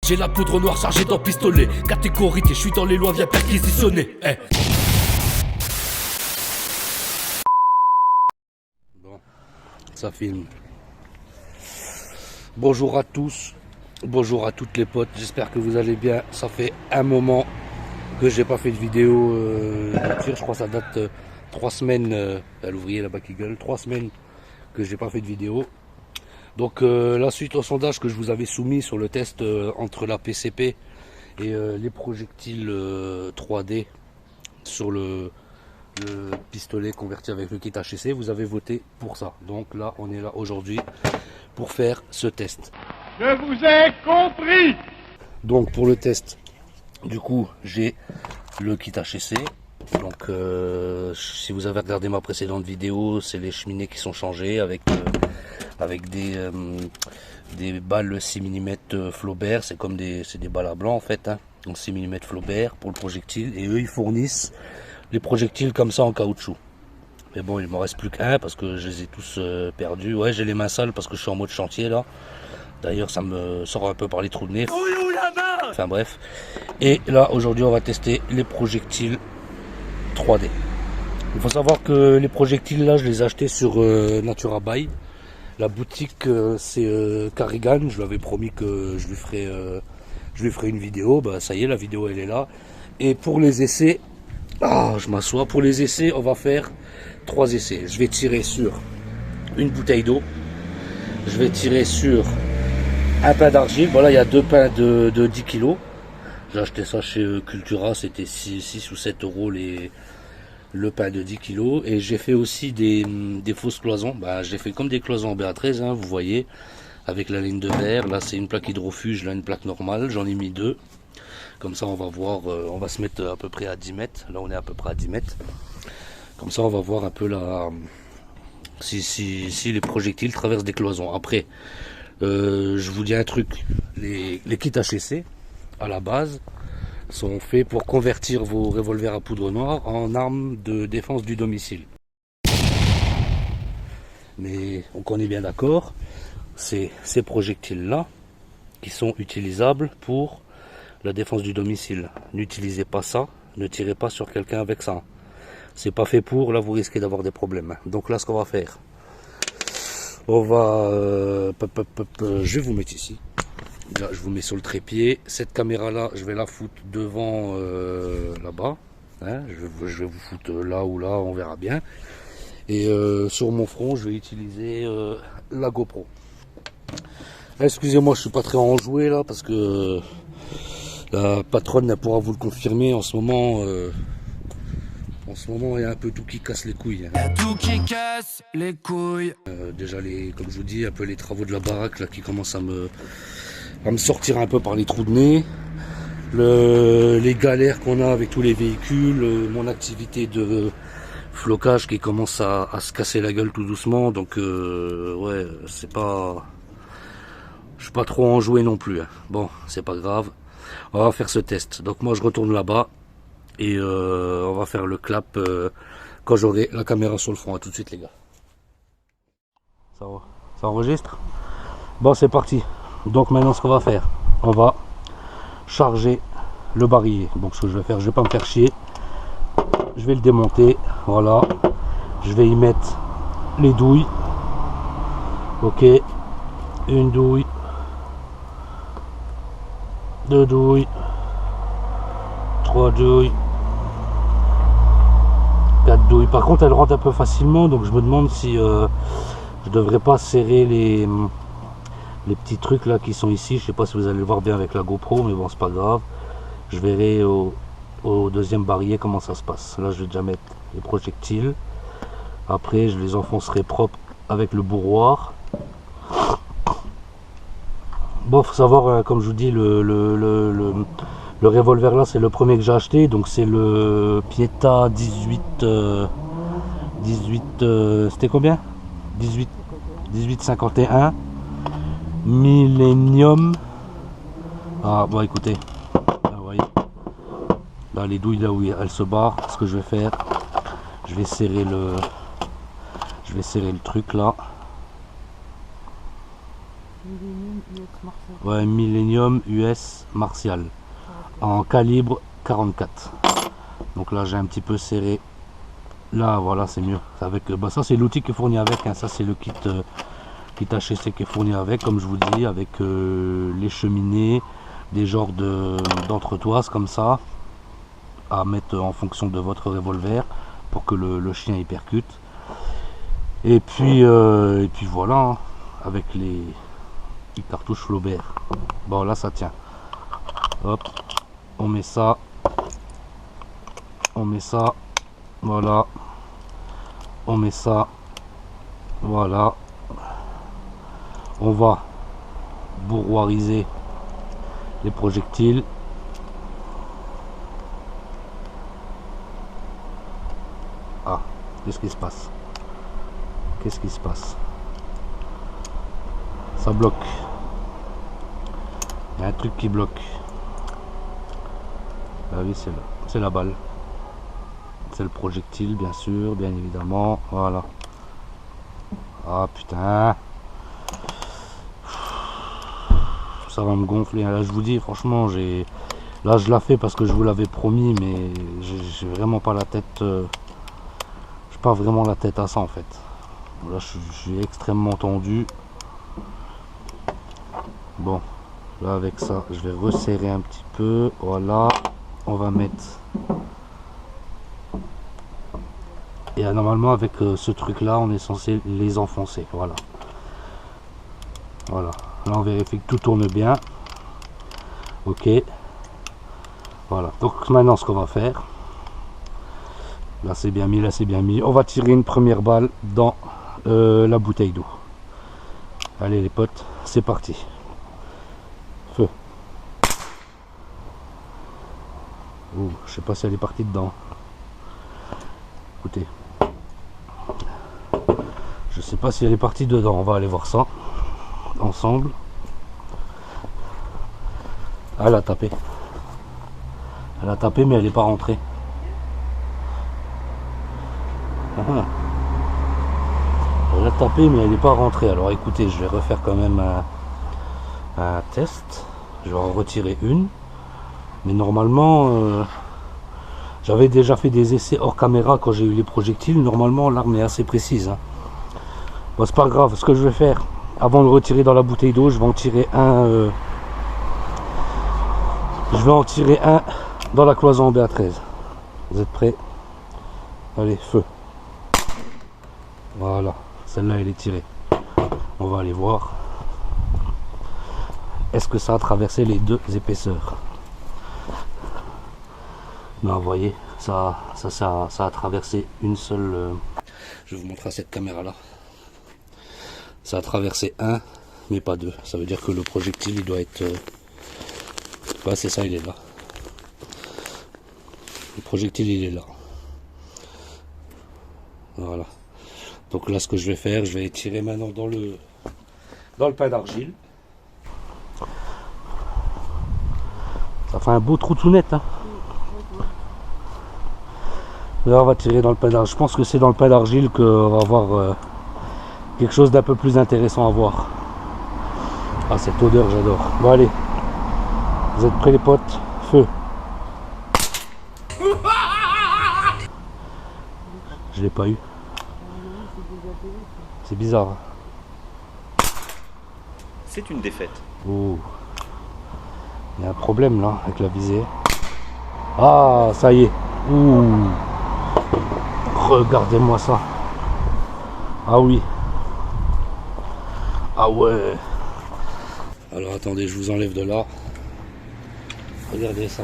J'ai la poudre noire chargée dans pistolet. Catégorité, je suis dans les lois, viens perquisitionner. Bon, ça filme. Bonjour à tous, bonjour à toutes les potes, j'espère que vous allez bien. Ça fait un moment que j'ai pas fait de vidéo je crois que ça date 3 semaines, l'ouvrier là-bas qui gueule, 3 semaines que j'ai pas fait de vidéo. Donc la suite au sondage que je vous avais soumis sur le test entre la PCP et les projectiles 3D sur le pistolet converti avec le kit HEC, vous avez voté pour ça. Donc là, on est là aujourd'hui pour faire ce test. Je vous ai compris. Donc pour le test, du coup, j'ai le kit HEC. Donc si vous avez regardé ma précédente vidéo, c'est les cheminées qui sont changées avec des balles 6 mm Flaubert. C'est comme des balles à blanc en fait, hein. Donc 6 mm Flaubert pour le projectile, et eux ils fournissent les projectiles comme ça en caoutchouc. Mais bon, il m'en reste plus qu'un parce que je les ai tous perdus. Ouais, j'ai les mains sales parce que je suis en mode chantier là. D'ailleurs, ça me sort un peu par les trous de nez. Enfin bref. Et là, aujourd'hui, on va tester les projectiles 3D. Il faut savoir que les projectiles là, je les ai achetés sur Natura Buy. La boutique, c'est Carrigan. Je lui avais promis que je lui ferai une vidéo. Bah, ça y est, la vidéo, elle est là. Et pour les essais, je m'assois. Pour les essais, on va faire 3 essais. Je vais tirer sur une bouteille d'eau. Je vais tirer sur un pain d'argile. Voilà, il y a 2 pains de 10 kg. J'ai acheté ça chez Cultura. C'était 6 ou 7 euros le pain de 10 kg. Et j'ai fait aussi des fausses cloisons. Bah, j'ai fait comme des cloisons en BA13, hein, vous voyez, avec la ligne de verre. Là, c'est une plaque hydrofuge, là, une plaque normale. J'en ai mis 2. Comme ça, on va voir, on va se mettre à peu près à 10 mètres. Là, on est à peu près à 10 mètres. Comme ça, on va voir un peu si les projectiles traversent des cloisons. Après, je vous dis un truc. Les kits HEC, à la base, sont faits pour convertir vos revolvers à poudre noire en armes de défense du domicile. Mais on est bien d'accord, c'est ces projectiles-là qui sont utilisables pour la défense du domicile. N'utilisez pas ça, ne tirez pas sur quelqu'un avec ça. C'est pas fait pour, là vous risquez d'avoir des problèmes. Donc là, ce qu'on va faire, on va... je vais vous mettre ici. Là, je vous mets sur le trépied. Cette caméra-là, je vais la foutre devant là-bas. Hein, je vais vous foutre là ou là, on verra bien. Et sur mon front, je vais utiliser la GoPro. Excusez-moi, je suis pas très enjoué là parce que la patronne elle pourra vous le confirmer. En ce moment, il y a un peu tout qui casse les couilles. Hein. Tout qui casse les couilles. Déjà, comme je vous dis, un peu les travaux de la baraque là qui commencent à me sortir un peu par les trous de nez. Les galères qu'on a avec tous les véhicules, mon activité de flocage qui commence à se casser la gueule tout doucement. Donc, ouais, c'est pas... Je suis pas trop enjoué non plus. Hein. Bon, c'est pas grave. On va faire ce test. Donc moi, je retourne là-bas. Et on va faire le clap quand j'aurai la caméra sur le front. À tout de suite les gars. Ça enregistre? Bon, c'est parti. Donc maintenant, ce qu'on va faire, on va charger le barillet. Donc ce que je vais faire, je vais pas me faire chier. Je vais le démonter. Voilà. Je vais y mettre les douilles. Ok. Une douille. 2 douilles. 3 douilles. 4 douilles. Par contre, elle rentre un peu facilement, donc je me demande si je devrais pas serrer les petits trucs là qui sont ici. Je sais pas si vous allez le voir bien avec la GoPro, mais bon, c'est pas grave. Je verrai au deuxième barillet comment ça se passe. Là, je vais déjà mettre les projectiles. Après, je les enfoncerai propre avec le bourroir. Bon, faut savoir, comme je vous dis, le revolver là, c'est le premier que j'ai acheté. Donc c'est le Pieta 18 c'était combien? 1851 Millennium. Ah bon, écoutez, là, vous voyez, là les douilles là où elles se barrent. Ce que je vais faire, je vais serrer le truc là. Ouais, Millennium US Martial en calibre 44. Donc là j'ai un petit peu serré. Là voilà, c'est mieux. Avec, bah, ça c'est l'outil qui est fourni avec, hein. Ça c'est le kit HSC qui est fourni avec, comme je vous dis, avec les cheminées, des genres d'entretoises comme ça à mettre en fonction de votre revolver pour que le chien y percute. Et puis voilà, hein, avec les cartouches Flaubert. Bon là ça tient. Hop, on met ça, voilà, on met ça, voilà. On va bourroiriser les projectiles. Ah, qu'est-ce qui se passe? Qu'est-ce qui se passe? Ça bloque. Il y a un truc qui bloque. Ah oui, c'est la balle. C'est le projectile, bien sûr, bien évidemment. Voilà. Ah putain. Ça va me gonfler. Là, je vous dis, franchement, là, je la fais parce que je vous l'avais promis, mais j'ai vraiment pas la tête. J'ai pas vraiment la tête à ça en fait. Là, je suis extrêmement tendu. Bon, là, avec ça, je vais resserrer un petit peu. Voilà. On va mettre. Et normalement, avec ce truc-là, on est censé les enfoncer. Voilà. Voilà. Là, on vérifie que tout tourne bien. Ok. Voilà. Donc, maintenant, ce qu'on va faire. Là, c'est bien mis. Là, c'est bien mis. On va tirer une première balle dans la bouteille d'eau. Allez, les potes. C'est parti. Feu. Ouh, je sais pas si elle est partie dedans. Écoutez. Je sais pas si elle est partie dedans. On va aller voir ça. Ensemble. Ah, elle a tapé. Elle a tapé mais elle n'est pas rentrée. Ah. Elle a tapé mais elle n'est pas rentrée. Alors écoutez, je vais refaire quand même un test. Je vais en retirer une. Mais normalement, j'avais déjà fait des essais hors caméra quand j'ai eu les projectiles. Normalement, l'arme est assez précise. Hein. Bon, c'est pas grave. Ce que je vais faire, avant de le retirer dans la bouteille d'eau, je vais en tirer un. Je vais en tirer un dans la cloison en BA13. Vous êtes prêts? Allez, feu. Voilà, celle-là elle est tirée. On va aller voir. Est-ce que ça a traversé les deux épaisseurs? Non, vous voyez, ça a traversé une seule. Je vais vous montrer à cette caméra là. Ça a traversé un, mais pas deux. Ça veut dire que le projectile il doit être. Ouais, c'est ça, il est là. Le projectile il est là. Voilà. Donc là ce que je vais faire, je vais tirer maintenant dans le pain d'argile. Ça fait un beau trou tout net. Hein. Là on va tirer dans le pain d'argile. Je pense que c'est dans le pain d'argile qu'on va avoir quelque chose d'un peu plus intéressant à voir. Ah, cette odeur j'adore. Bon allez. Vous êtes prêts les potes? Feu. Je l'ai pas eu. C'est bizarre. Hein. C'est une défaite. Oh. Il y a un problème là avec la visée. Ah, ça y est. Ouh. Regardez-moi ça. Ah oui. Ah ouais. Alors attendez, je vous enlève de là. Regardez ça.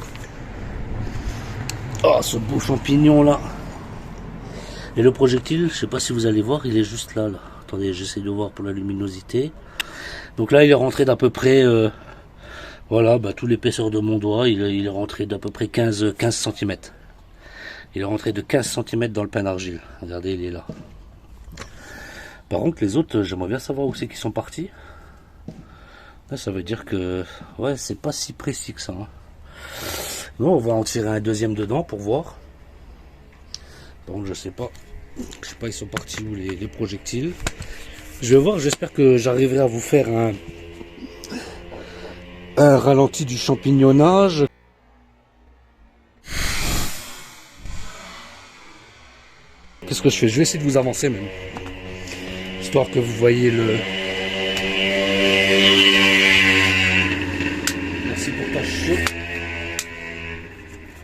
Oh, ce beau champignon là. Et le projectile, je sais pas si vous allez voir, il est juste là. Attendez, j'essaie de voir pour la luminosité. Donc là, il est rentré d'à peu près, voilà, bah, tout l'épaisseur de mon doigt. Il est rentré d'à peu près 15 cm. Il est rentré de 15 cm dans le pain d'argile. Regardez, il est là. Par contre, les autres, j'aimerais bien savoir où c'est qu'ils sont partis. Là, ça veut dire que, ouais, c'est pas si précis que ça. Hein. Bon, on va en tirer un deuxième dedans pour voir. Donc, je sais pas. Je sais pas, ils sont partis où les projectiles. Je vais voir, j'espère que j'arriverai à vous faire un ralenti du champignonnage. Qu'est-ce que je fais? Je vais essayer de vous avancer même, histoire que vous voyez le... Merci pour ta chute.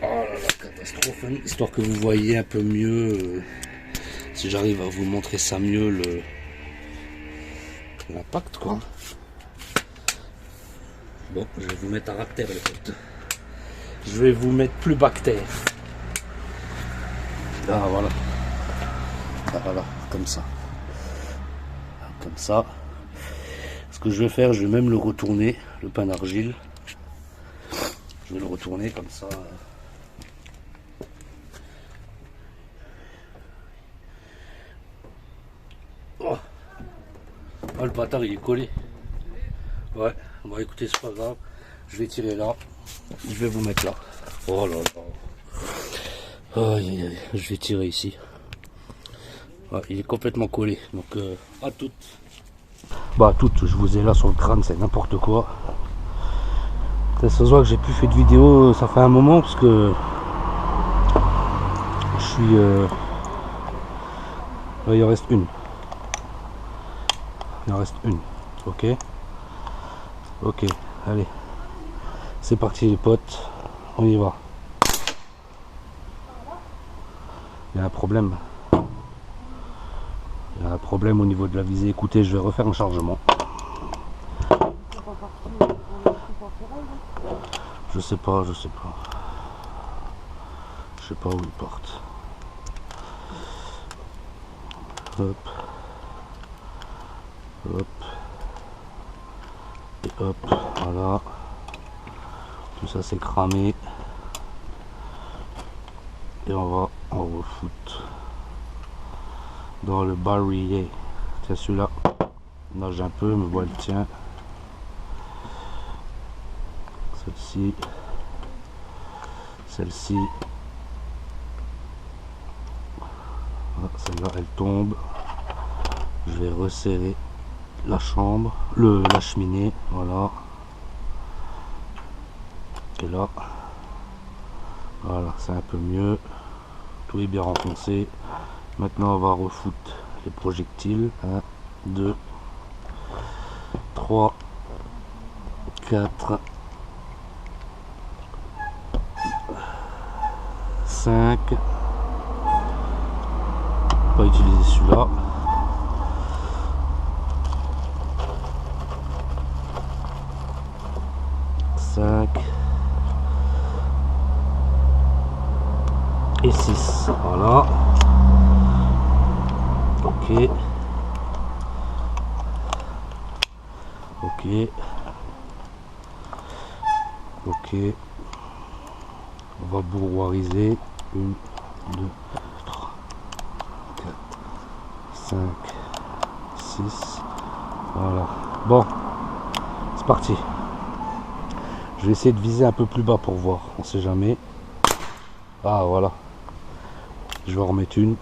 Oh là là, catastrophe, hein. Histoire que vous voyez un peu mieux, si j'arrive à vous montrer ça mieux, l'impact quoi. Bon, je vais vous mettre à terre les potes. Je vais vous mettre plus bactère. Ah voilà. Ah, voilà, comme ça. Comme ça. Ce que je vais faire, je vais même le retourner, le pain d'argile. Je vais le retourner comme ça. Oh, oh le bâtard il est collé. Ouais, bon écoutez, c'est pas grave. Je vais tirer là. Je vais vous mettre là. Oh là là. Oh, je vais tirer ici. Ouais, il est complètement collé. Donc à toutes. Bah à toutes, je vous ai là sur le crâne, c'est n'importe quoi. Ça se voit que j'ai plus fait de vidéo, ça fait un moment parce que je suis là, il en reste une. Il en reste une. Ok. Ok, allez. C'est parti les potes. On y va. Il y a un problème. Il y a un problème au niveau de la visée. Écoutez, je vais refaire un chargement. Je sais pas, je sais pas. Je sais pas où il porte. Hop. Hop. Et hop. Voilà. Tout ça c'est cramé. Et on va en refoutre dans le barillet. Tiens, celui-là nage un peu, mais bon, elle tient. Celle-ci, celle-ci, celle-là elle tombe. Je vais resserrer la chambre, la cheminée, voilà. Et là, voilà, c'est un peu mieux. Tout est bien renfoncé. Maintenant on va refoutre les projectiles. 1, 2, 3, 4, 5. Pas utiliser celui-là. 5 et 6. Voilà. Ok. Ok. Ok. On va bourroiriser. 1, 2, 3, 4, 5, 6. Voilà. Bon. C'est parti. Je vais essayer de viser un peu plus bas pour voir. On sait jamais. Ah voilà. Je vais en remettre une.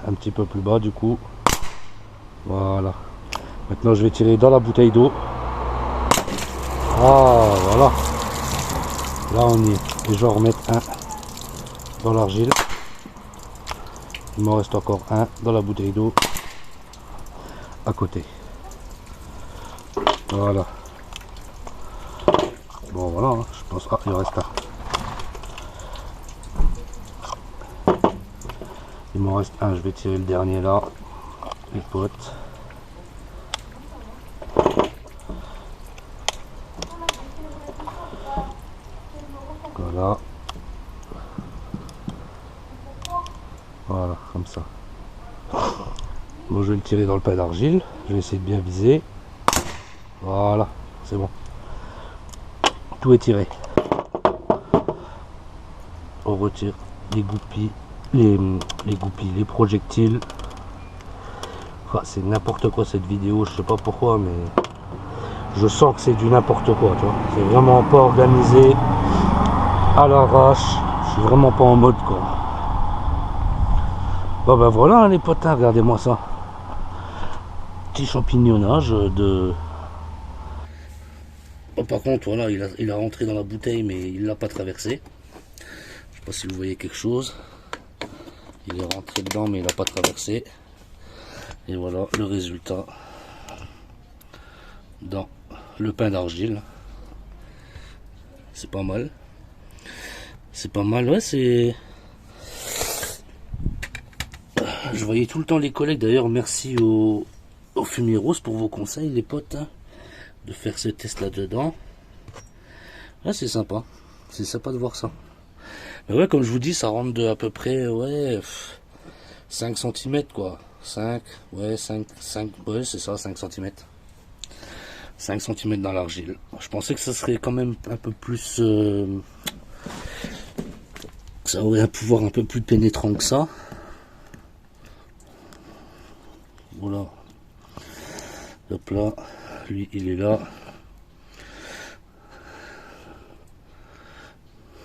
Un petit peu plus bas du coup. Voilà. Maintenant je vais tirer dans la bouteille d'eau. Ah voilà. Là on y est. Et je vais en remettre un dans l'argile. Il m'en reste encore un dans la bouteille d'eau à côté. Voilà. Bon voilà, hein, je pense. Ah, il en reste un. Il m'en reste un, je vais tirer le dernier là. Les potes. Voilà. Voilà, comme ça. Bon, je vais le tirer dans le pain d'argile. Je vais essayer de bien viser. Voilà, c'est bon. Tout est tiré. On retire les goupilles, les goupilles, les projectiles. Enfin, c'est n'importe quoi cette vidéo, je sais pas pourquoi, mais je sens que c'est du n'importe quoi, tu vois. C'est vraiment pas organisé à l'arrache. Je suis vraiment pas en mode quoi. Bon ben voilà les potins, regardez-moi ça. Petit champignonnage de... Bon, par contre, voilà, il a rentré dans la bouteille, mais il l'a pas traversé. Je sais pas si vous voyez quelque chose. Il est rentré dedans, mais il n'a pas traversé. Et voilà le résultat dans le pain d'argile. C'est pas mal. C'est pas mal, ouais, c'est... Je voyais tout le temps les collègues, d'ailleurs, merci aux Fumier Rose pour vos conseils, les potes, hein, de faire ce test là-dedans. Ouais, c'est sympa de voir ça. Mais ouais, comme je vous dis, ça rentre de à peu près, ouais, 5 cm, quoi. 5, ouais, 5, ouais, c'est ça, 5 cm. 5 cm dans l'argile. Je pensais que ça serait quand même un peu plus... ça aurait un pouvoir un peu plus pénétrant que ça. Voilà. Hop là. Lui, il est là.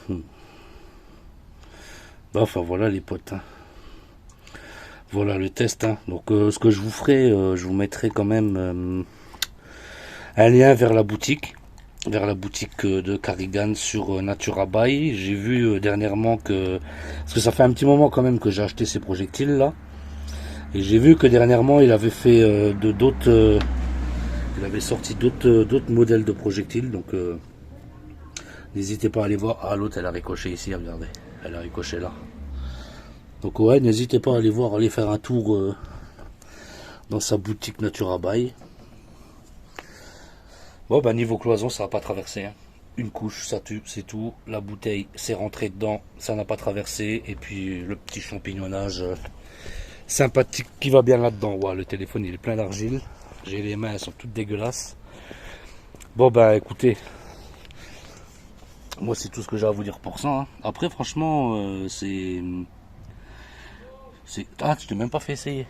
Bah, enfin, voilà les potes. Hein. Voilà le test. Hein. Donc, ce que je vous ferai, je vous mettrai quand même un lien vers la boutique. Vers la boutique de Carrigan sur Natura By. J'ai vu dernièrement que... Parce que ça fait un petit moment quand même que j'ai acheté ces projectiles là. Et j'ai vu que dernièrement il avait fait d'autres... il avait sorti d'autres modèles de projectiles. Donc n'hésitez pas à aller voir. Ah, l'autre elle a ricoché ici, regardez. Elle a ricoché là. Donc ouais, n'hésitez pas à aller voir, aller faire un tour dans sa boutique Natura By. Bon, bah niveau cloison, ça n'a pas traversé. Hein. Une couche, ça tue, c'est tout. La bouteille, c'est rentré dedans, ça n'a pas traversé. Et puis le petit champignonnage sympathique qui va bien là-dedans. Ouais, le téléphone, il est plein d'argile. J'ai les mains, elles sont toutes dégueulasses. Bon, bah écoutez, moi c'est tout ce que j'ai à vous dire pour ça. Hein. Après, franchement, c'est... Ah, je t'ai même pas fait essayer.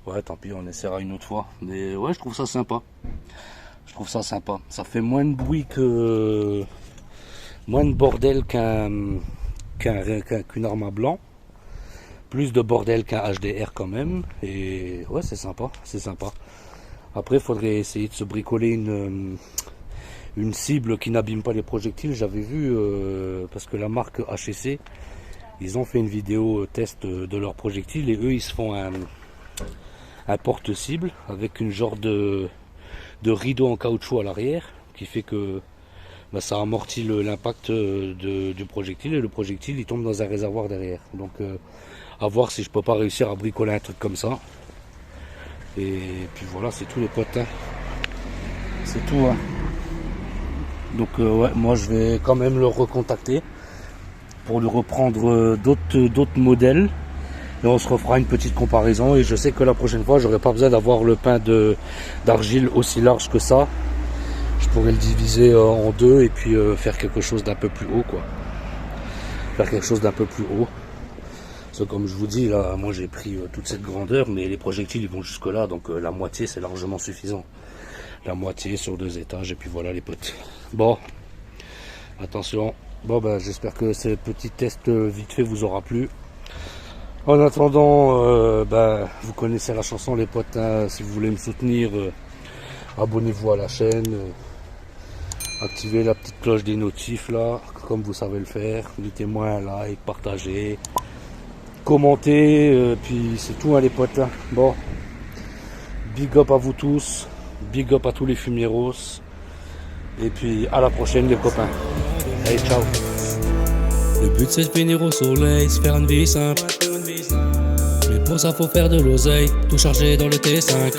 Ouais, tant pis, on essaiera une autre fois. Mais ouais, je trouve ça sympa. Je trouve ça sympa. Ça fait moins de bruit que... moins de bordel qu'une arme à blanc. Plus de bordel qu'un HDR quand même. Et ouais, c'est sympa. C'est sympa. Après, il faudrait essayer de se bricoler une cible qui n'abîme pas les projectiles. J'avais vu, parce que la marque HEC, ils ont fait une vidéo test de leurs projectiles. Et eux, ils se font un porte-cible avec une genre de rideau en caoutchouc à l'arrière qui fait que bah, ça amortit l'impact du projectile et le projectile il tombe dans un réservoir derrière. Donc à voir si je peux pas réussir à bricoler un truc comme ça. Et puis voilà, c'est tout les potes. Hein. C'est tout. Hein. Donc ouais, moi je vais quand même le recontacter pour lui reprendre d'autres modèles. Et on se refera une petite comparaison. Et je sais que la prochaine fois, j'aurai pas besoin d'avoir le pain d'argile aussi large que ça. Je pourrais le diviser en deux et puis faire quelque chose d'un peu plus haut, quoi. Faire quelque chose d'un peu plus haut. Parce que comme je vous dis, là, moi j'ai pris toute cette grandeur, mais les projectiles ils vont jusque là, donc la moitié c'est largement suffisant. La moitié sur 2 étages, et puis voilà les potes. Bon, attention. Bon, ben j'espère que ce petit test vite fait vous aura plu. En attendant, vous connaissez la chanson les potes, hein, si vous voulez me soutenir, abonnez-vous à la chaîne, activez la petite cloche des notifs là, comme vous savez le faire, mettez-moi un like, partagez, commentez, puis c'est tout hein, les potes. Hein. Bon, big up à vous tous, big up à tous les fumieros, et puis à la prochaine les copains. Allez, ciao. Le but c'est de finir au soleil, se faire une vie simple. Mais pour ça faut faire de l'oseille, tout chargé dans le T5.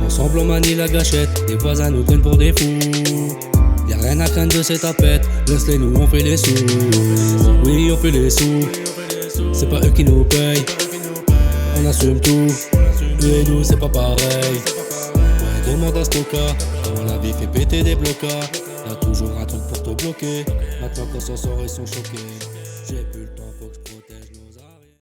Ensemble on manie la gâchette, les voisins nous prennent pour des fous. Y'a rien à craindre de ces tapettes, laisse-les nous on fait les sous. Oui on fait les sous, c'est pas eux qui nous payent. On assume tout, eux et nous c'est pas pareil. Ouais demande à Stoka, dans la vie fait péter des blocages. Y'a toujours un truc pour te bloquer, maintenant qu'on s'en sort ils sont choqués. J'ai plus